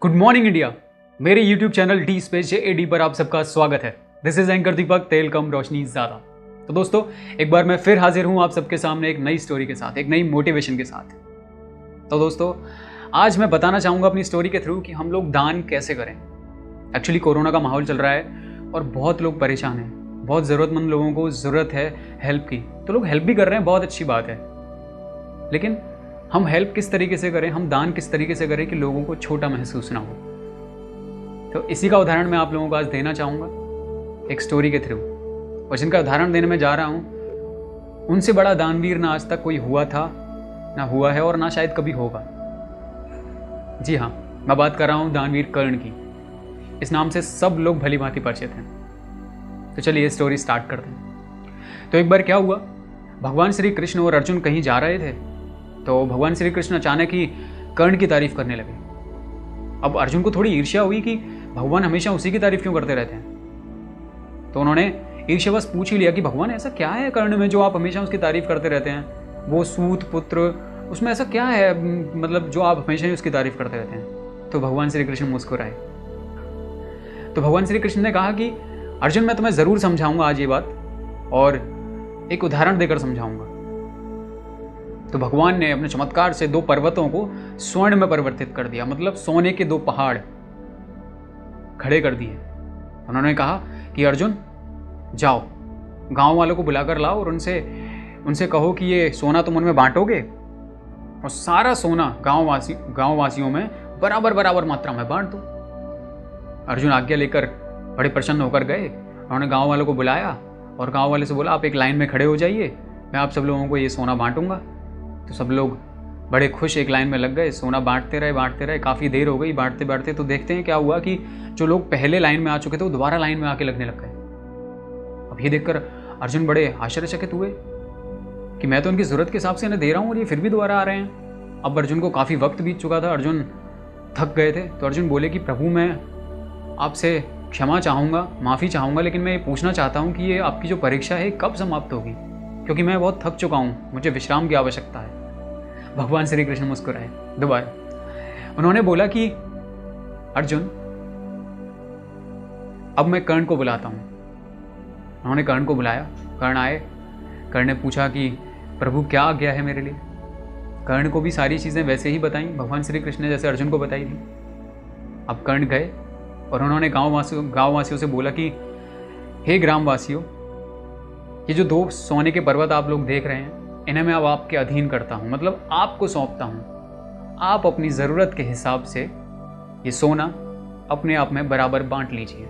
Good morning India. मेरे YouTube channel D space AD पर आप सबका स्वागत है। दिस इज एंकर दीपक, तेल कम रोशनी ज़्यादा। तो दोस्तों, एक बार मैं फिर हाजिर हूँ आप सबके सामने एक नई स्टोरी के साथ, एक नई मोटिवेशन के साथ। तो दोस्तों, आज मैं बताना चाहूँगा अपनी स्टोरी के थ्रू कि हम लोग दान कैसे करें। एक्चुअली कोरोना का माहौल चल रहा है और बहुत लोग परेशान हैं, बहुत ज़रूरतमंद लोगों को ज़रूरत है हेल्प की, तो लोग हेल्प भी कर रहे हैं, बहुत अच्छी बात है। लेकिन हम हेल्प किस तरीके से करें, हम दान किस तरीके से करें कि लोगों को छोटा महसूस ना हो। तो इसी का उदाहरण मैं आप लोगों को आज देना चाहूँगा एक स्टोरी के थ्रू। और जिनका उदाहरण देने में जा रहा हूँ, उनसे बड़ा दानवीर ना आज तक कोई हुआ था, ना हुआ है और ना शायद कभी होगा। जी हाँ, मैं बात कर रहा हूँ दानवीर कर्ण की। इस नाम से सब लोग भली भांति परिचित हैं। तो चलिए स्टोरी स्टार्ट करते हैं। तो एक बार क्या हुआ, भगवान श्री कृष्ण और अर्जुन कहीं जा रहे थे, तो भगवान श्री कृष्ण अचानक ही कर्ण की तारीफ करने लगे। अब अर्जुन को थोड़ी ईर्ष्या हुई कि भगवान हमेशा उसी की तारीफ क्यों करते रहते हैं। तो उन्होंने ईर्ष्यावश पूछ ही लिया कि भगवान ऐसा क्या है कर्ण में जो आप हमेशा उसकी तारीफ करते रहते हैं, वो सूत पुत्र, उसमें ऐसा क्या है मतलब जो आप हमेशा ही उसकी तारीफ करते रहते हैं। तो भगवान श्री कृष्ण मुस्कुराए। तो भगवान श्री कृष्ण ने कहा कि अर्जुन, मैं तुम्हें ज़रूर समझाऊंगा आज ये बात, और एक उदाहरण देकर समझाऊंगा। तो भगवान ने अपने चमत्कार से 2 पर्वतों को स्वर्ण में परिवर्तित कर दिया, मतलब सोने के 2 पहाड़ खड़े कर दिए। उन्होंने कहा कि अर्जुन जाओ, गांव वालों को बुलाकर लाओ और उनसे कहो कि ये सोना तुम उनमें बांटोगे और सारा सोना गांव वासियों में बराबर बराबर मात्रा में बांट दो। अर्जुन आज्ञा लेकर बड़े प्रसन्न होकर गए। उन्होंने गांव वालों को बुलाया और गांव वाले से बोला, आप एक लाइन में खड़े हो जाइए, मैं आप सब लोगों को ये सोना बांटूंगा। तो सब लोग बड़े खुश एक लाइन में लग गए, सोना बांटते रहे। काफ़ी देर हो गई बांटते बांटते। तो देखते हैं क्या हुआ कि जो लोग पहले लाइन में आ चुके थे वो दोबारा लाइन में आके लगने लग गए। अब ये देखकर अर्जुन बड़े आश्चर्यचकित हुए कि मैं तो उनकी ज़रूरत के हिसाब से इन्हें दे रहा हूँ और ये फिर भी दोबारा आ रहे हैं। अब अर्जुन को काफ़ी वक्त बीत चुका था, अर्जुन थक गए थे। तो अर्जुन बोले कि प्रभु, मैं आपसे क्षमा चाहूँगा, माफ़ी चाहूँगा, लेकिन मैं ये पूछना चाहता हूँ कि ये आपकी जो परीक्षा है कब समाप्त होगी, क्योंकि मैं बहुत थक चुका हूँ, मुझे विश्राम की आवश्यकता है। भगवान श्री कृष्ण मुस्कुराए दोबारा। उन्होंने बोला कि अर्जुन, अब मैं कर्ण को बुलाता हूँ। उन्होंने कर्ण को बुलाया, कर्ण आए। कर्ण ने पूछा कि प्रभु क्या आज्ञा है मेरे लिए। कर्ण को भी सारी चीज़ें वैसे ही बताई भगवान श्री कृष्ण ने जैसे अर्जुन को बताई थी। अब कर्ण गए और उन्होंने गाँव वासियों से बोला कि हे ग्रामवासियों, ये जो 2 सोने के पर्वत आप लोग देख रहे हैं, इन्हें मैं अब आपके अधीन करता हूँ, मतलब आपको सौंपता हूँ। आप अपनी ज़रूरत के हिसाब से ये सोना अपने आप में बराबर बांट लीजिए।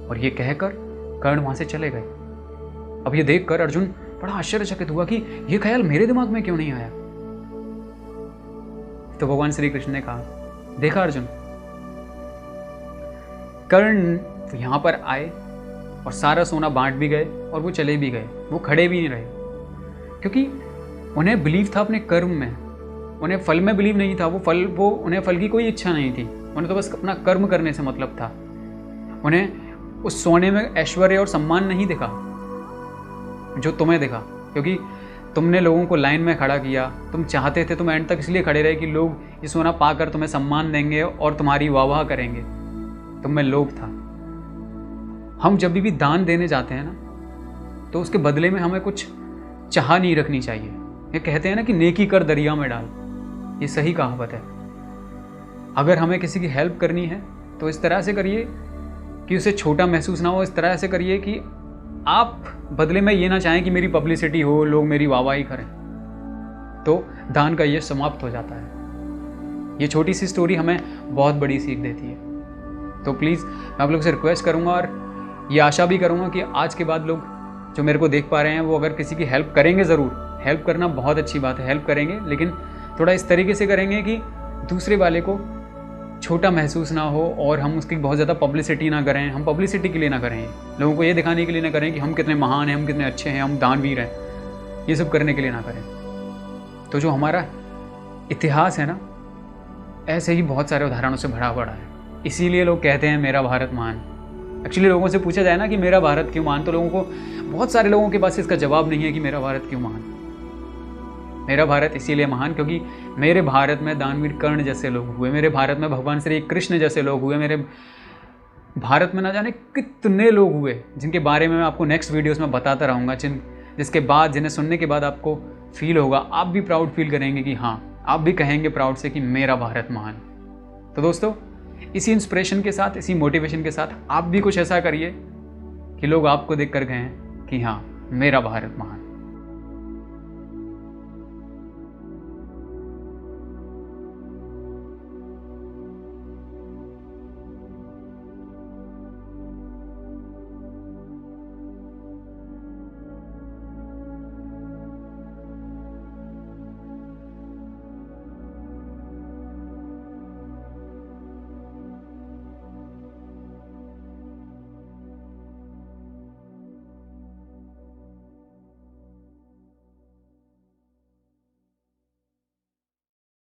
और ये कहकर कर्ण वहाँ से चले गए। अब ये देखकर अर्जुन बड़ा आश्चर्यचकित हुआ कि ये ख्याल मेरे दिमाग में क्यों नहीं आया। तो भगवान श्री कृष्ण ने कहा, देखा अर्जुन, कर्ण तो यहाँ पर आए और सारा सोना बांट भी गए और वो चले भी गए, वो खड़े भी नहीं रहे, क्योंकि उन्हें बिलीव था अपने कर्म में, उन्हें फल में बिलीव नहीं था। उन्हें फल की कोई इच्छा नहीं थी, उन्हें तो बस अपना कर्म करने से मतलब था। उन्हें उस सोने में ऐश्वर्य और सम्मान नहीं दिखा जो तुम्हें दिखा, क्योंकि तुमने लोगों को लाइन में खड़ा किया। तुम चाहते थे, तुम एंड तक इसलिए खड़े रहे कि लोग ये सोना पाकर तुम्हें सम्मान देंगे और तुम्हारी वाह करेंगे। तुम में लोभ था। हम जब भी दान देने जाते हैं ना, तो उसके बदले में हमें कुछ चाह नहीं रखनी चाहिए। ये कहते हैं ना कि नेकी कर दरिया में डाल, ये सही कहावत है। अगर हमें किसी की हेल्प करनी है तो इस तरह से करिए कि उसे छोटा महसूस ना हो। इस तरह से करिए कि आप बदले में ये ना चाहें कि मेरी पब्लिसिटी हो, लोग मेरी वाहवाही करें। तो दान का ये समाप्त हो जाता है। ये छोटी सी स्टोरी हमें बहुत बड़ी सीख देती है। तो प्लीज़ मैं आप लोग से रिक्वेस्ट करूँगा और ये आशा भी करूँगा कि आज के बाद लोग जो मेरे को देख पा रहे हैं वो अगर किसी की हेल्प करेंगे, ज़रूर हेल्प करना बहुत अच्छी बात है, हेल्प करेंगे, लेकिन थोड़ा इस तरीके से करेंगे कि दूसरे वाले को छोटा महसूस ना हो और हम उसकी बहुत ज़्यादा पब्लिसिटी ना करें। हम पब्लिसिटी के लिए ना करें, लोगों को ये दिखाने के लिए ना करें कि हम कितने महान हैं, हम कितने अच्छे हैं, हम दानवीर हैं, ये सब करने के लिए ना करें। तो जो हमारा इतिहास है ना, ऐसे ही बहुत सारे उदाहरणों से भरा पड़ा है। इसीलिए लोग कहते हैं मेरा भारत महान। एक्चुअली लोगों से पूछा जाए ना कि मेरा भारत क्यों महान, तो लोगों को, बहुत सारे लोगों के पास इसका जवाब नहीं है कि मेरा भारत क्यों महान। मेरा भारत इसीलिए महान क्योंकि मेरे भारत में दानवीर कर्ण जैसे लोग हुए, मेरे भारत में भगवान श्री कृष्ण जैसे लोग हुए, मेरे भारत में ना जाने कितने लोग हुए जिनके बारे में मैं आपको नेक्स्ट वीडियोस में बताता रहूँगा, जिसके बाद जिन्हें सुनने के बाद आपको फील होगा, आप भी प्राउड फील करेंगे कि हाँ, आप भी कहेंगे प्राउड से कि मेरा भारत महान। तो दोस्तों, इसी इंस्पिरेशन के साथ, इसी मोटिवेशन के साथ आप भी कुछ ऐसा करिए कि लोग आपको देख कर कहें कि हाँ, मेरा भारत महान।